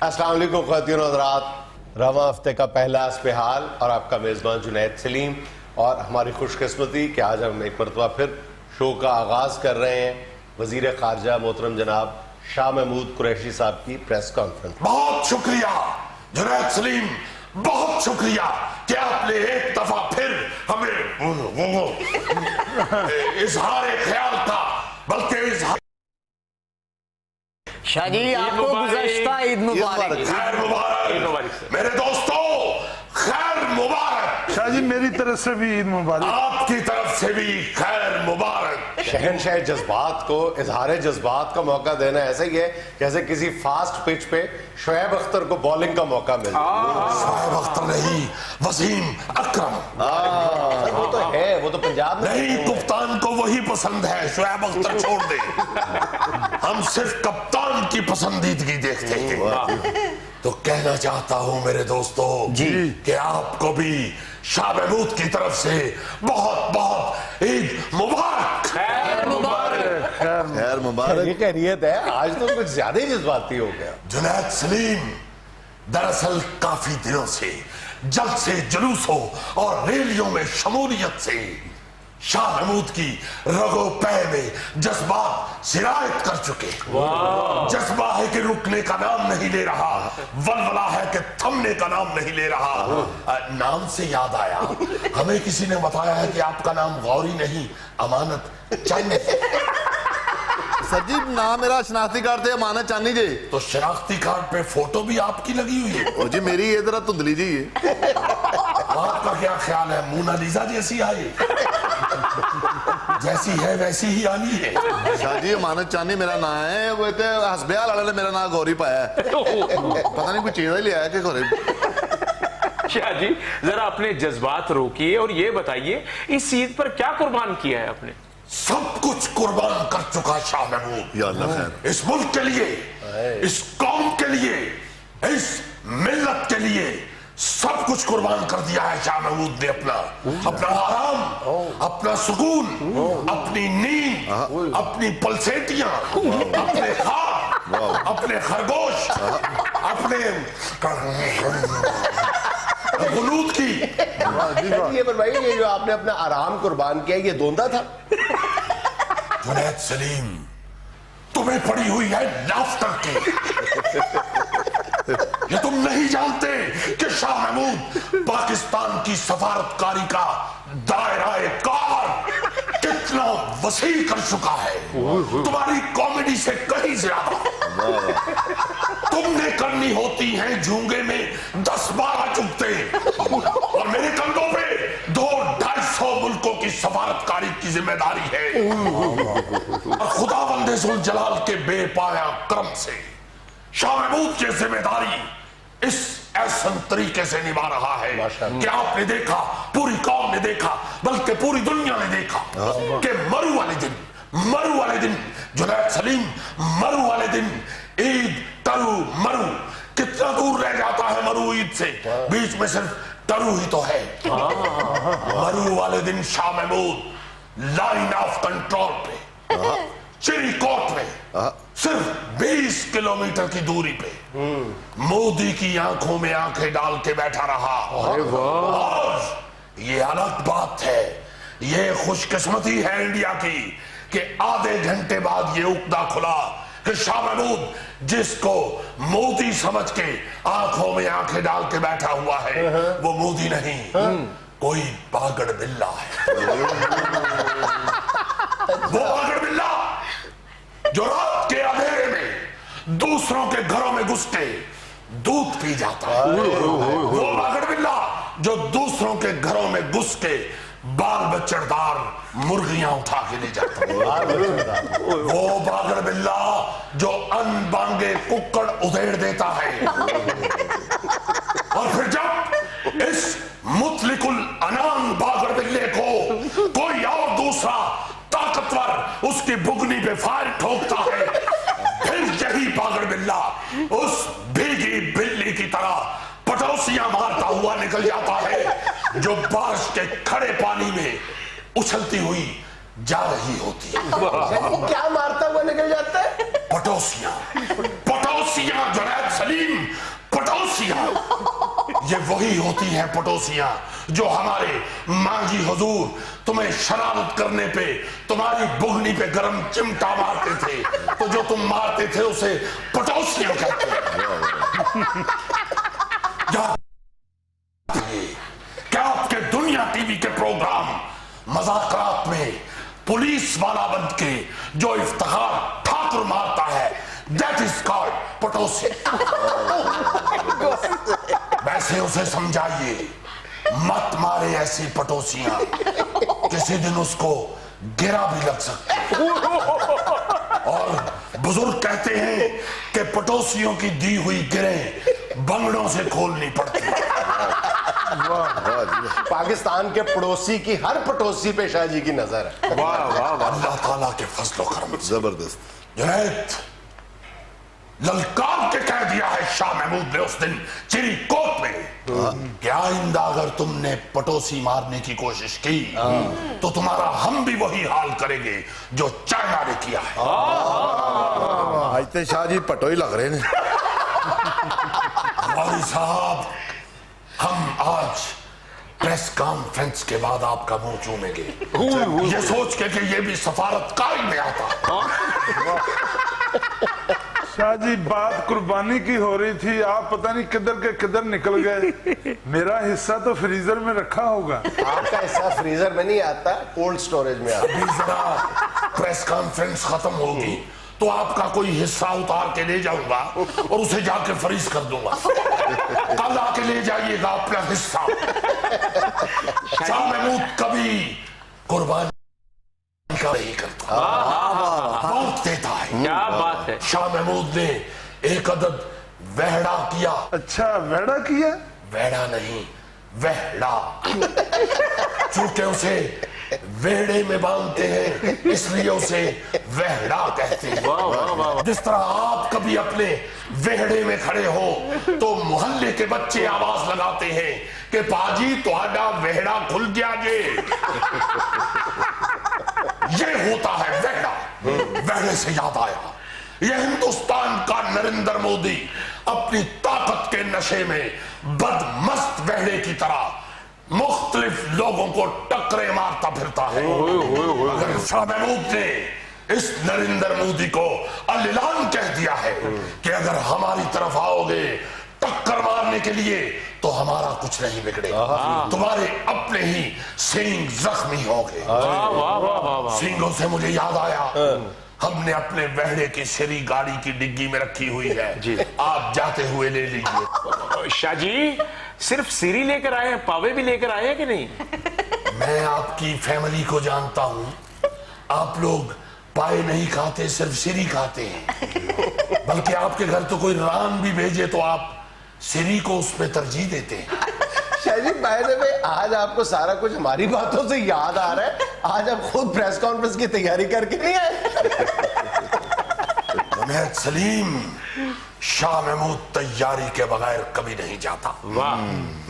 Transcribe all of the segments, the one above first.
अस्सलाम वालेकुम ख़वातीन और हज़रात, रवां हफ्ते का पहला अस्पहाल और आपका मेज़बान जुनैद सलीम। और हमारी खुशकिस्मती कि आज हम एक मरतबा फिर शो का आगाज़ कर रहे हैं वज़ीर ख़ारजा मोहतरम जनाब शाह महमूद कुरैशी साहब की प्रेस कॉन्फ्रेंस। बहुत शुक्रिया जुनैद सलीम, बहुत शुक्रिया कि आपने एक दफा फिर हमें इजहार ख्याल का बल्कि इजहार। शाह जी आपको गुज़श्ता ईद मुबारक। खैर मुबारक मेरे दोस्तों, खैर मुबारक। शाह जी मेरी तरफ से भी ईद मुबारक। आपकी तरफ से भी खैर मुबारक। शहनशाह जज्बात को इजहार जज्बात का मौका देना ऐसा ही है जैसे किसी फास्ट पिच पे शोएब अख्तर को बॉलिंग का मौका मिलता है। शोएब अख्तर नहीं, वसीम अकरम। वो तो है, वो तो पंजाब में नहीं, कप्तान को वही पसंद है, शोएब अख्तर छोड़ दे। हम सिर्फ कप्तान की पसंदीदगी देखते हैं। तो कहना चाहता हूं मेरे दोस्तों जी कि आपको भी शाह महमूद की तरफ से बहुत बहुत ईद मुबारक। खैर मुबारक। खैर मुबारक। ये खैरियत है, आज तो कुछ ज्यादा ही जज्बाती हो गया। जुनैद सलीम, दरअसल काफी दिनों से जल्द से जुलूसों और रैलियों में शमूलियत से शाह महमूद की रगो पै में जज्बात सिरायत कर चुके। जज्बा है कि रुकने का नाम नहीं ले रहा, वलवला है कि थमने का नाम नहीं ले रहा। नाम से याद आया, हमें किसी ने बताया है कि आपका नाम गौरी नहीं, अमानत चांदी। सर जी नाम मेरा शनाख्ती कार्ड थे अमानत चांदी जी। तो शनाख्ती कार्ड पे फोटो भी आपकी लगी हुई है। ओ जी मेरी ये जरा धुंधली जी है। आपका क्या ख्याल है, मोनालिसा जैसी आई? जैसी है वैसी ही आनी है। शाह जी अमानत चांदी मेरा नाम है, वो एक हसब्याल वाले ने मेरा नाम गौरी पाया है। पता नहीं कोई चीज ही लिया है कि गौरी। शाह जी जरा अपने जज्बात रोकिए और ये बताइए इस ईद पर क्या कुर्बान किया है आपने? सब कुछ कुर्बान कर चुका शाह महमूद। या अल्लाह खैर। इस मुल्क के लिए, इस कौम के लिए, इस मिल्लत के लिए सब कुछ कुर्बान कर दिया है शाह महमूद ने। अपना आराम, अपना सुकून, अपनी नींद, अपनी पलसेटियां, अपने ख्वाब, अपने खरगोश, अपने गुलूद की। ये बताइए, ये जो आपने अपना आराम कुर्बान किया ये दोंदा था? जुनैद सलीम, तुम्हें पड़ी हुई है लाफ्टर की। ये तुम नहीं जानते कि शाह महमूद पाकिस्तान की सफारतकारी का दायरा कार कितना वसी कर चुका है। तुम्हारी कॉमेडी से कहीं ज्यादा तुमने करनी होती है झूंगे में 10-12 चुगते, और मेरे कंधों पे 200-250 मुल्कों की सफारतकारी की जिम्मेदारी है। और खुदावंदे जुल जलाल के बेपाया करम से शाह महमूद की जिम्मेदारी इस ऐसन तरीके से निभा रहा है कि आपने देखा, पूरी कौम ने देखा, बल्कि पूरी दुनिया ने देखा कि मरु वाले दिन जुनैद सलीम, मरु वाले दिन ईद तरु मरु कितना दूर रह जाता है मरु ईद से, बीच में सिर्फ तरु ही तो है। मरु वाले दिन Shah Mahmood line of control पे चिरीकोट में सिर्फ 20 किलोमीटर की दूरी पे मोदी की आंखों में आंखें डाल के बैठा रहा। और ये अलग बात है, ये खुशकिस्मती है इंडिया की कि आधे घंटे बाद ये उकदा खुला कि शाह महमूद जिसको मोदी समझ के आंखों में आंखें डाल के बैठा हुआ है वो मोदी नहीं, कोई बागड़ बिल्ला है। वो बागड़ बिल्ला जो रात के अंधेरे में दूसरों के घरों में घुस के दूध पी जाता है। वो बागड़ बिल्ला जो दूसरों के घरों में घुस के बाल बच्चेदार मुर्गियां उठा के ले जाता है। वो बागड़ बिल्ला जो अनबांगे कुक्कड़ उधेड़ देता है। और फिर जब इस मुतलिकुल अनान बागड़ बिल्ले को कोई और दूसरा ताकतवर उसकी बुगनी पे फायर ठोकता है, फिर यही बागड़ बिल्ला उस भीगी बिल्ली की तरह पटौसियां मारता हुआ निकल जाता है जो बारिश के खड़े पानी में उछलती हुई जा रही होती है। क्या मारता हुआ निकल जाता है? पटौसियां जुनैद सलीम, पड़ोसियां, ये वही होती हैं पड़ोसियां जो हमारे मांगी हुजूर तुम्हें शरारत करने पे, तुम्हारी बुगनी पे गरम चिमटा मारते थे, तो जो तुम मारते थे उसे पड़ोसियां कहते क्या आपके दुनिया टीवी के प्रोग्राम मजाकरात में पुलिस वाला बन के जो इफ्तिखार ठाकुर मारता है, दैट इज कॉल्ड पड़ोसी। वैसे उसे समझाइए मत मारे ऐसी पड़ोसियां, किसी दिन उसको गिरा भी लग सकता है। और बुजुर्ग कहते हैं कि पड़ोसियों की दी हुई गिरें बंगड़ों से खोलनी पड़ती है। पाकिस्तान के पड़ोसी की हर पड़ोसी पे शाह जी की नजर है। वाह वाह वाह। अल्लाह ताला के फजल व करम से जबरदस्त। जुनैद ललकार के कह दिया है शाह महमूद ने उस दिन चिरीकोट में कि आइंदा अगर तुमने पड़ोसी मारने की कोशिश की तो तुम्हारा हम भी वही हाल करेंगे जो चाइना ने किया है। आज तो शाह जी पटो ही लग रहे हैं। हमारी साहब, हम आज प्रेस कॉन्फ्रेंस के बाद आपका मुंह चूमेंगे, ये सोच के कि ये भी सफारतकारी में आता। शाह जी बात कुर्बानी की हो रही थी, आप पता नहीं किधर के किधर निकल गए। मेरा हिस्सा तो फ्रीजर में रखा होगा। आपका हिस्सा फ्रीजर में नहीं आता, कोल्ड स्टोरेज में आता। अभी जरा प्रेस कॉन्फ्रेंस खत्म होगी तो आपका कोई हिस्सा उतार के ले जाऊंगा और उसे जाके फ्रीज कर दूंगा। कल आके ले जाइएगा अपना हिस्सा। शाह महमूद कभी कुर्बानी का नहीं करता, बहुत देता है। क्या बात है। शाह महमूद ने एक अदद वहड़ा किया। अच्छा वेड़ा किया? वहड़ा नहीं, वहड़ा। चूंकि उसे वेड़े में बांधते हैं इसलिए उसे वहड़ा कहते हैं। वाह वाह वाह। जिस तरह आप कभी अपने वेहड़े में खड़े हो तो मोहल्ले के बच्चे आवाज लगाते हैं कि पाजी तुम्हारा वेहड़ा खुल गया जे। ये होता है वेहड़ा। वेहड़े से याद आया, यह हिंदुस्तान का नरेंद्र मोदी अपनी ताकत के नशे में बदमस्त वेहड़े की तरह मुख्तलिफ लोगों को टक्करे मारता फिरता है। अगर शाह महमूद ने इस नरेंद्र मोदी को अल-ऐलान कह दिया है कि अगर हमारी तरफ आओगे टक्कर मारने के लिए तो हमारा कुछ नहीं बिगड़ेगा, तुम्हारे अपने ही सींग जख्मी होंगे। सींगों से मुझे याद आया, हमने अपने वेहड़े की सिरी गाड़ी की डिग्गी में रखी हुई है, आप जाते हुए ले लीजिए। शाह जी सिर्फ सीरी लेकर आए हैं, पावे भी लेकर आए हैं कि नहीं? मैं आपकी फैमिली को जानता हूं, आप लोग पाए नहीं खाते, सिर्फ सिरी खाते हैं। बल्कि आपके घर तो कोई रान भी भेजे तो आप सिरी को उस पे तरजीह देते हैं। Shah ji by the way, आज आपको सारा कुछ हमारी बातों से याद आ रहा है। आज आप खुद प्रेस कॉन्फ्रेंस की तैयारी करके नहीं आए? जुनैद सलीम, शाह महमूद तैयारी के बगैर कभी नहीं जाता।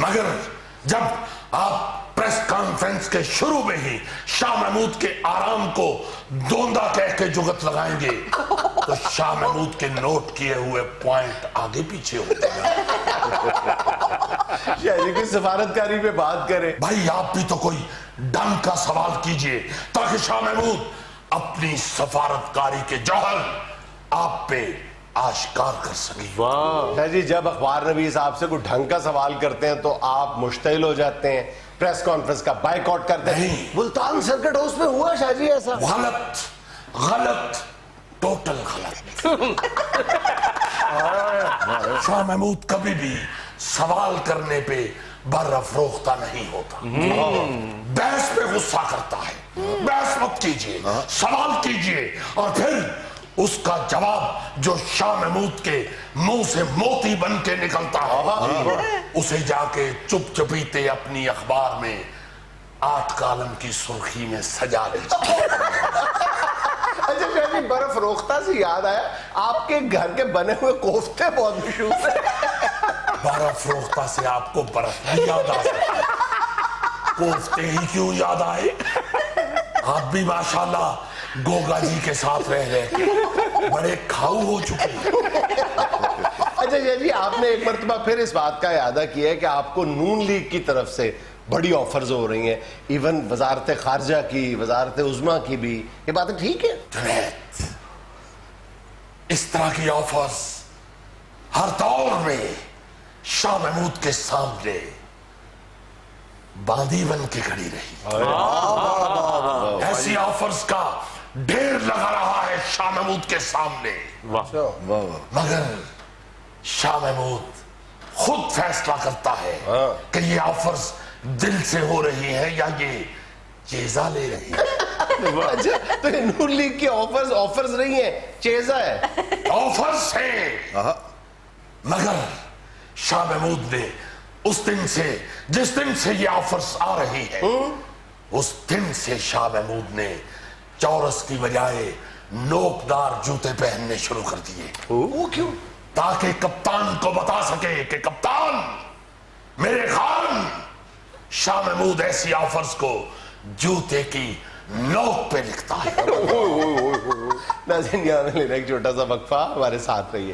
मगर जब आप प्रेस कॉन्फ्रेंस के शुरू में ही शाह महमूद के आराम को दोंदा कह के जुगत लगाएंगे तो शाह महमूद के नोट किए हुए पॉइंट आगे पीछे होते हैं। शाह जी की सफारतकारी पे बात करें। भाई आप भी तो कोई ढंग का सवाल कीजिए ताकि शाह महमूद अपनी सफारतकारी के जौहर आप पे आश्कार कर सके। शाह जी जब अखबार नवीस साहब से कोई ढंग का सवाल करते हैं तो आप मुश्तिल हो जाते हैं, प्रेस कॉन्फ्रेंस का बायकॉट करते हैं। नहीं। मुल्तान सर्किट हाउस में हुआ शाह जी ऐसा? गलत, गलत, टोटल गलत। शाह महमूद कभी भी सवाल करने पे बर्रफरोख्ता नहीं होता, बहस पे गुस्सा करता है। बहस मत कीजिए, सवाल कीजिए और फिर उसका जवाब जो शाह महमूद के मुंह से मोती बन के निकलता है उसे जाके चुप चुपीते अपनी अखबार में 8 कॉलम की सुर्खी में सजा लीजिए। अच्छा शाह जी, बर्फ रोकता से याद आया, आपके घर के बने हुए कोफ्ते बहुत मशहूर है। बर्फ रोकता से आपको बर्फ नहीं याद आ सकती, कोफ्ते ही क्यों याद आए? आप भी माशाल्लाह गोगा जी के साथ रह रहे बड़े खाऊ हो चुके हैं। अच्छा जिया जी, आपने एक मरतबा फिर इस बात का यादा किया है कि आपको नून लीग की तरफ से बड़ी ऑफर्स हो रही हैं, इवन वजारत खारजा की, वजारत उज़्मा की भी। ये बातें ठीक है? जुनैद, इस तरह की ऑफर्स हर दौर में शाह महमूद के सामने बांदी बन के खड़ी रही। ऐसी ऑफर्स का ढेर लगा रहा है शाह महमूद के सामने, मगर शाह महमूद खुद फैसला करता है कि ये ऑफर्स दिल से हो रही है या ये चेजा ले रही है। अच्छा, तो ये नून लीग की ऑफर्स नहीं है, चेजा है। ऑफर्स है, मगर शाह महमूद ने उस दिन से, जिस दिन से ये ऑफर्स आ रही है, उस दिन से शाह महमूद ने चौरस की बजाय नोकदार जूते पहनने शुरू कर दिए। वो क्यों? ताकि कप्तान को बता सके कि कप्तान, मेरे खान शाह महमूद ऐसी ऑफर्स को जूते की नोक पे लिखता है। नाज़रीन, यहाँ लेना एक छोटा सा वक्फा, हमारे साथ रहिए।